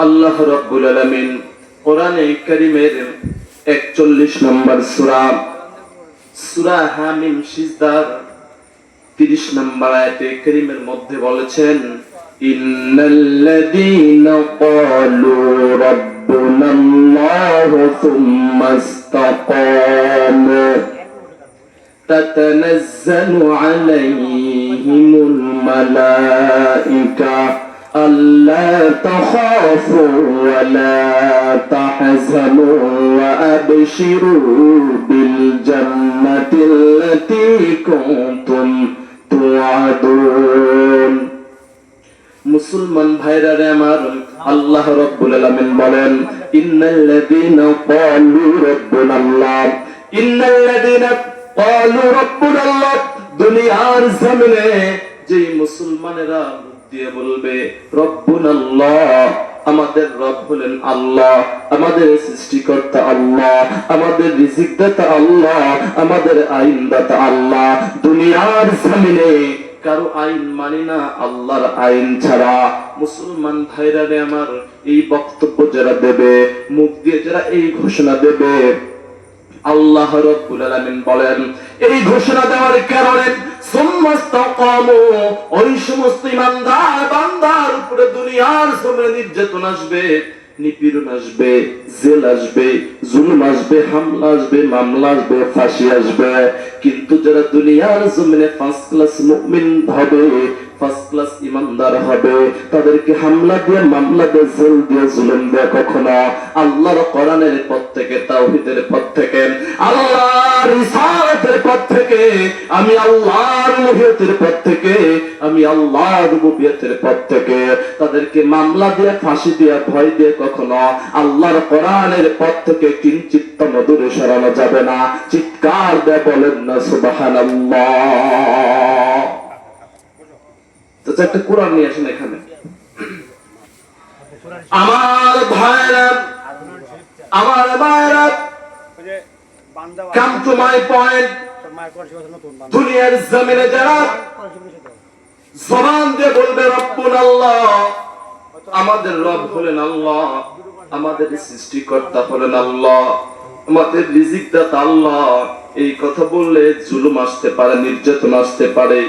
আল্লাহ রাব্বুল আলামিন কোরআনে কারীমের 41 নম্বর সূরা হামিম সিজদার 30 নম্বর আয়াতে কারীমের মধ্যে বলেছেন, ইন্নাল্লাযীনা ক্বালু রাব্বুনাল্লাহু সুম্মা ইসতাকামু তাতানাজ্জালু আলাইহিমুল মালাইকা ألا تخافوا ولا تحزنوا وأبشروا بالجنة التي كنتم توعدون। মুসলমান ভাইরা রে আমার, আল্লাহ রাব্বুল আলামিন বলেন, ইন্নাল্লাযীনা ক্বালু রাব্বুনাল্লাহ, ইন্নাল্লাযীনা ক্বালু রাব্বুনাল্লাহ, দুনিয়ার জমিনে যে মুসলমানেরা দিয়ে বলবে রব্বুনাল্লাহ, আমাদের রব হলেন আল্লাহ, আমাদের সৃষ্টিকর্তা আল্লাহ, আমাদের রিজিক দাতা আল্লাহ, আমাদের আইন দাতা আল্লাহ, দুনিয়ার জমিনে কারো আইন মানি না আল্লাহর আইন ছাড়া। মুসলমান ভাইরা রে আমার, এই বক্তব্য যারা দেবে, মুখ দিয়ে যারা এই ঘোষণা দেবে, আল্লাহ রাব্বুল আলামিন বলেন, এই ঘোষণা দেওয়ার কারণে সুম্মাস্তাকামু, ওই সমস্ত ইমানদার বান্দার উপরে দুনিয়ার জমিনে নির্যাতন আসবে, নিপীড়ন আসবে, জেল আসবে, জুলুম আসবে, হামলা আসবে, মামলা আসবে, ফাঁসি আসবে, কিন্তু যারা দুনিয়ার জমিনে ফার্স্ট ক্লাস মুমিন হবে, ফার্স্ট ক্লাস ইমানদার হবে, তাদেরকে হামলা দিয়ে, মামলা দিয়ে, জেল দিয়ে, জুলুম দিয়ে কখনো আল্লাহর কোরআনের পথ থেকে, তাওহীদের পথ থেকে, আল্লাহর রিসালাতের পথ থেকে, আমি আল্লাহর উলুহিয়তের পথ থেকে, আমি আল্লাহর রুবুবিয়তের পথ থেকে তাদেরকে মামলা দিয়ে, ফাঁসি দিয়ে, ভয় দিয়ে কখনো আল্লাহর কোরআনের পথ থেকে কিঞ্চিত দূরে সরানো যাবে না। চিৎকার দিয়ে বলেন না সুবহানাল্লাহ। একটা কোরআন নিয়ে আসেন এখানে। আমার ভাইরা, আমার ভাইরা, কাম টু মাই পয়েন্ট। দুনিয়ার জমিনে যারা জবান দিয়ে বলবে রব্বুনাল্লাহ, আমাদের রব হলেন আল্লাহ, আমাদের সৃষ্টিকর্তা হলেন আল্লাহ, আমাদের রিজিক দাতা আল্লাহ, এই কথা বললে জুলুম আসতে পারে, নির্যাতন আসতে পারে,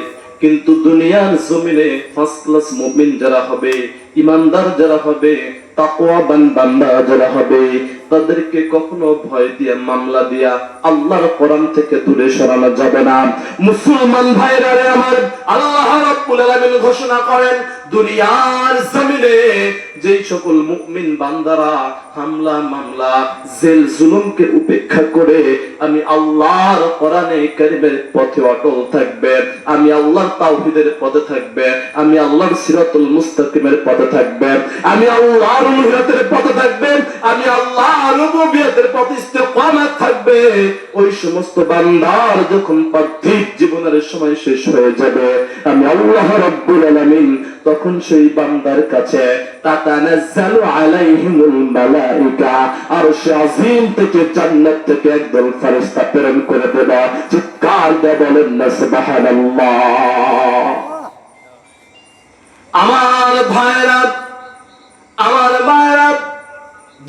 কিন্তু দুনিয়ার জমিনে ফার্স্ট ক্লাস মুমিন যারা হবে, ইমানদার যারা হবে, তাকওয়াবান বান্দা যারা হবে, তাদেরকে কখনো ভয় দিয়া, মামলা দিয়া আল্লাহর কোরআন থেকে দূরে সরানো যাবে না। মুসলমান ভাইরা রে আমার, আল্লাহ রাব্বুল আলামিন ঘোষণা করেন, দুনিয়ার জমিনে যেই সকল মুমিন বান্দারা হামলা, মামলা, জেল, জুলুমকে উপেক্ষা করে আমি আল্লাহর কোরআনে কারীমের পথে অটল থাকবে, আমি আল্লাহর তাওহীদের পথে থাকবে, আমি আল্লাহর সিরাতুল মুস্তাকিমের পথে থাকবে, আমি আল্লাহর উলুহিয়তের পথে থাকবে, আমি আল্লাহর রুবুবিয়তের পথে ইস্তিকামাত থাকবে, ওই সমস্ত বান্দার যখন পার্থিব জীবনের সময় শেষ হয়ে যাবে, আমি আল্লাহ রাব্বুল আলামিন তখন সেই বান্দার কাছে তাতানাজ্জালু আলাইহিমুল মালাইকা, আরশে আযীম থেকে, জান্নাত থেকে একদল ফেরেশতা প্রেরণ করে দেব। চিৎকার দিয়ে বলেন না সুবহানাল্লাহ। আমার ভাইরা, আমার ভাইরা,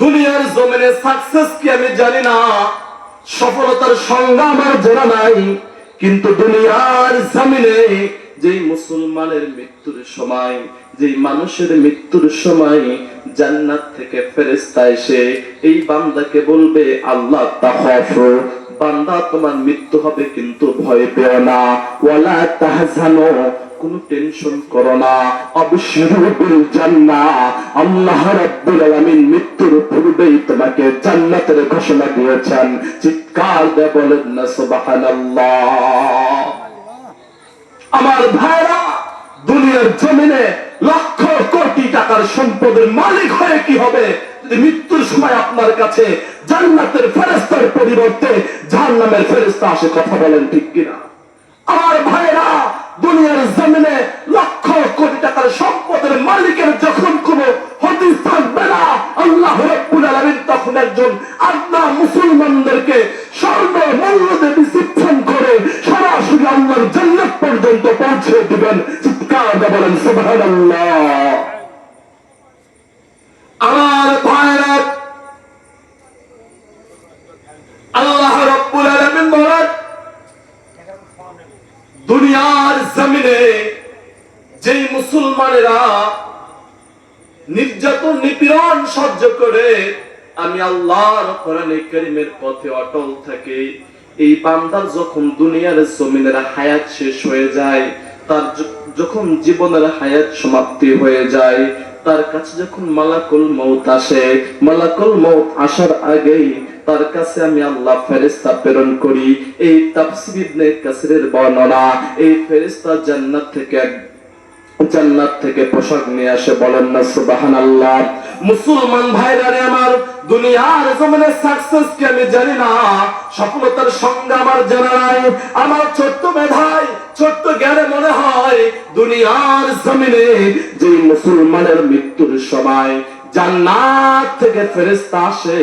দুনিয়ার জমিনে সাকসেস কি আমি জানি না, সফলতার সংজ্ঞা আমার জানা নাই, কিন্তু দুনিয়ার জমিনে যেই মুসলমানের মৃত্যুর সময়, যেই মানুষের মৃত্যুর সময় জান্নাত থেকে ফেরেশতা এসে এই বান্দাকে বলবে, আল্লাহ তাখাফু, বান্দা তোমার মৃত্যু হবে কিন্তু ভয় পেও না, ওয়ালা তাহজানু, কোন টেনশন করো না, আবশিরু বিল জান্নাহ, আল্লাহ রাব্বুল আলামিন মৃত্যুর পূর্বেই তোমাকে জান্নাতের ঘোষণা দিয়েছেন। চিৎকার দিয়ে বলেন না সুবহানাল্লাহ। আমার ভাইরা, দুনিয়ার জমিনে লক্ষ কোটি টাকার সম্পদের মালিক হয়ে কি হবে যদি মৃত্যুর সময় আপনার কাছে জান্নাতের ফেরেশতার পরিবর্তে জাহান্নামের ফেরেশতা আসে? কথা বলেন ঠিক কিনা? আমার ভাইরা, দুনিয়ার জমিনে লক্ষ কোটি টাকার সম্পদের মালিকের যখন কোনো হদিস থাকবে না, আল্লাহ রাব্বুল আলামিন তখন একজন আল্লাহ মুসলমানদেরকে স্বর্ণ মূল্য দিয়ে রিসিপশন করে সরাসরি আল্লাহর জান্নাত পর্যন্ত পৌঁছে দিবেন। চিৎকার দিয়ে বলেন সুবহানাল্লাহ। মুসলমানেরা নির্যাতন নিপীড়ন সহ্য করে আমি আল্লাহর কোরআনে কারীমের পথে অটল থাকি, এই বান্দার যখন দুনিয়ার জমিনের হায়াত শেষ হয়ে যায়, তার যখন জীবনের হায়াত সমাপ্তি হয়ে যায়, তার কাছে যখন মালাকুল মউত আসে, মালাকুল মউত আসার আগেই তার কাছে আমি আল্লাহ ফেরেশতা প্রেরণ করি। এই তাফসীর ইবনে কাসিরের বর্ণনা, এই ফেরেশতা জান্নাত থেকে পোশাক নিয়ে আসে, বলেন না সুবহানাল্লাহ। মুসলমান ভাইরা রে আমার, দুনিয়ার জমিনে সাকসেস কি আমি জানি না, সফলতার সংজ্ঞা আমার জানা নাই। আমার ছোট্ট মেধায় ছোট্ট জ্ঞানে মনে হয় দুনিয়ার জমিনে যে মুসলমানের মৃত্যুর সময় জান্নাত থেকে ফেরেশতা আসে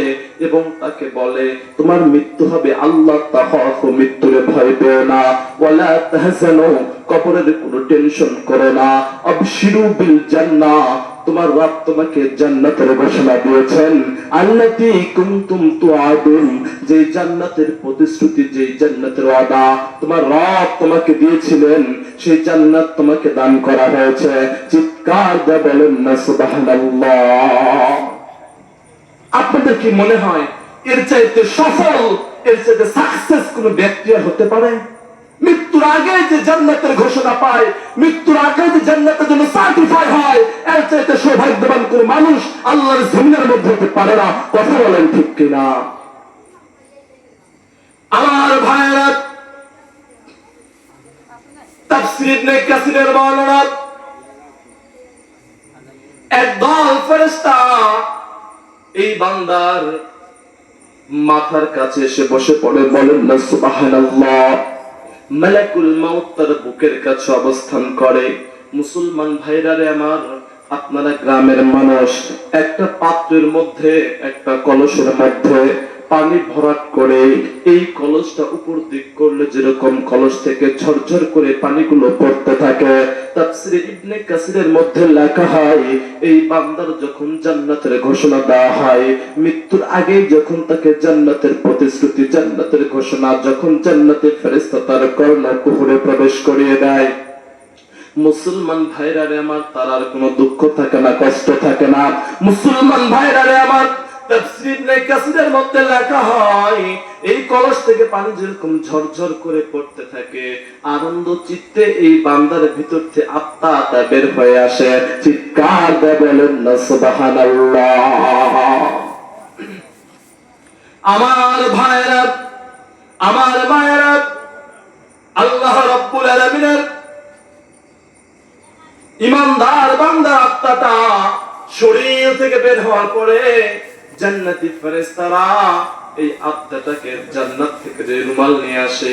এবং তাকে বলে তোমার মৃত্যু হবে, আল্লাহ তাখাফু, মৃত্যুরে ভয় পেও না, ওয়ালা তাহজানু, কবরের কোনো টেনশন করো না, আবশিরু বিল জান্নাহ, তোমার রব তোমাকে জান্নাতের ঘোষণা দিয়েছেন, আল্লাতী কুনতুম তুআদুন, যে জান্নাতের প্রতিশ্রুতি, যে জান্নাতের ওয়াদা তোমার রব তোমাকে দিয়েছিলেন, সেই জান্নাত তোমাকে দান করা হয়েছে। চিৎকার দিয়ে বলেন না সুবহানাল্লাহ। আপনাদের কি মনে হয় এর চাইতে সফল, এর চাইতে সাকসেস কোন ব্যক্তি হতে পারে? মৃত্যুর আগে যে জান্নাতের ঘোষণা পায়, মৃত্যুর আগে যে জান্নাতের জন্য সার্টিফাই হয়, এর চাইতে সৌভাগ্যবান কোন মানুষ আল্লাহর জমিনের মধ্যে হতে পারে না। কথা বলেন ঠিক কিনা? আমার ভাইরা, তাফসীর ইবনে কাসিরের বর্ণনা, একদল ফেরেশতা এই বান্দার মাথার কাছে এসে বসে পড়ে, বলেন না সুবহানাল্লাহ। মালাকুল মউত তার বুকের কাছে অবস্থান করে। মুসলমান ভাইরা রে আমার, আপনারা গ্রামের মানুষ, একটা পাত্রের মধ্যে, একটা কলসের মধ্যে পানি ভরাট করে এই কলসটা উপর দিক করলে যেরকম কলস থেকে ঝরঝর করে পানিগুলো পড়তে থাকে, তাফসীরে ইবনে কাসিরের মধ্যে লেখা হয় এই বান্দার যখন জান্নাতের ঘোষণা দেওয়া হয়, মৃত্যুর আগে যখন তাকে জান্নাতের প্রতিশ্রুতি, জান্নাতের ঘোষণা, যখন জান্নাতের ফেরেশতা তার কর্ণকুহরে প্রবেশ করিয়ে দেয়, মুসলমান ভাইরা রে আমার, তার আর কোনো দুঃখ থাকে না, কষ্ট থাকে না। মুসলমান ভাইরা রে আমার, তাফসীর ইবনে কাসিরের মধ্যে লেখা হয় এই কলস থেকে পানি যেরকম ঝরঝর করে পড়তে থাকে, আনন্দ চিত্তে এই বান্দার ভিতর থেকে আত্মা বের হয়ে আসে। চিৎকার দিয়ে বলেন না সুবহানাল্লাহ। আমার ভাইরা, আমার মায়েরা, আল্লাহ রাব্বুল আলামিনের ইমানদার বান্দার আত্মাটা শরীর থেকে বের হওয়ার পরে জান্নাতি ফেরেশতারা এই আত্মাটাকে জান্নাত থেকে যে রুমাল নিয়ে আসে,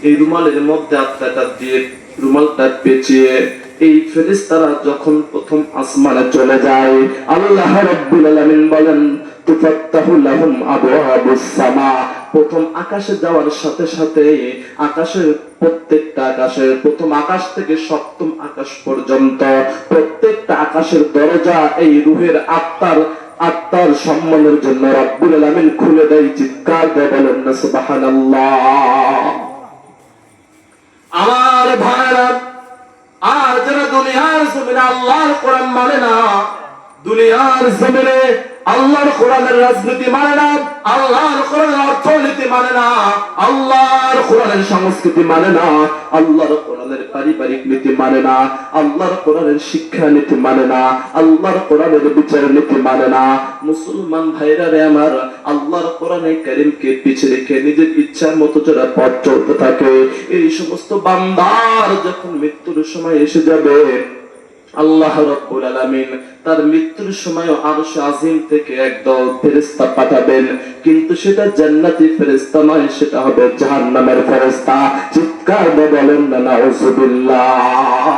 এই রুমালের মধ্যে আত্মাটা দিয়ে রুমালটা পেঁচিয়ে এই ফেরেশতারা যখন প্রথম আসমানে চলে যায়, আল্লাহ রাব্বুল আলামিন বলেন তুফাত্তাহু লাহুম আবওয়াবুস সামা, প্রথম আকাশে যাওয়ার সাথে সাথে আকাশের প্রত্যেকটা আকাশের, প্রথম আকাশ থেকে সপ্তম আকাশ পর্যন্ত প্রত্যেকটা আকাশের দরজা এই রূহের আত্মার সম্মানের জন্য রাব্বুল আলামিন খুলে দেয়। চিৎকার দিয়ে বলেন না সুবহানাল্লাহ। আমার ভাইরা, আর যারা দুনিয়ার জমিনে আল্লাহর কোরআন মানে না, দুনিয়ার জমিনে আল্লাহর কোরআনের রাজনীতি মানে না, আল্লাহর কোরআনের অর্থনীতি মানে না, আল্লাহর কোরআনের সংস্কৃতি মানে না, আল্লাহর কোরআনের পারিবারিক নীতি মানে না, আল্লাহর কোরআনের শিক্ষা নীতি মানে না, আল্লাহর কোরআনের বিচার নীতি মানে না, মুসলমান ভাইরা রে আমার, আল্লাহর কোরআনে কারীমকে পিছিয়ে রেখে নিজের ইচ্ছার মতো যারা পথ চলতে থাকে, এই সমস্ত বান্দার যখন মৃত্যুর সময় এসে যাবে, আল্লাহ রাব্বুল আলামিন তার মৃত্যুর সময় আরশ আজিম থেকে একদল ফেরেশতা পাঠাবেন, কিন্তু সেটা জান্নাতি ফেরেশতা নয়, সেটা হবে জাহান্নামের ফেরেশতা। চিৎকার দিয়ে বলেন না নাউযুবিল্লাহ।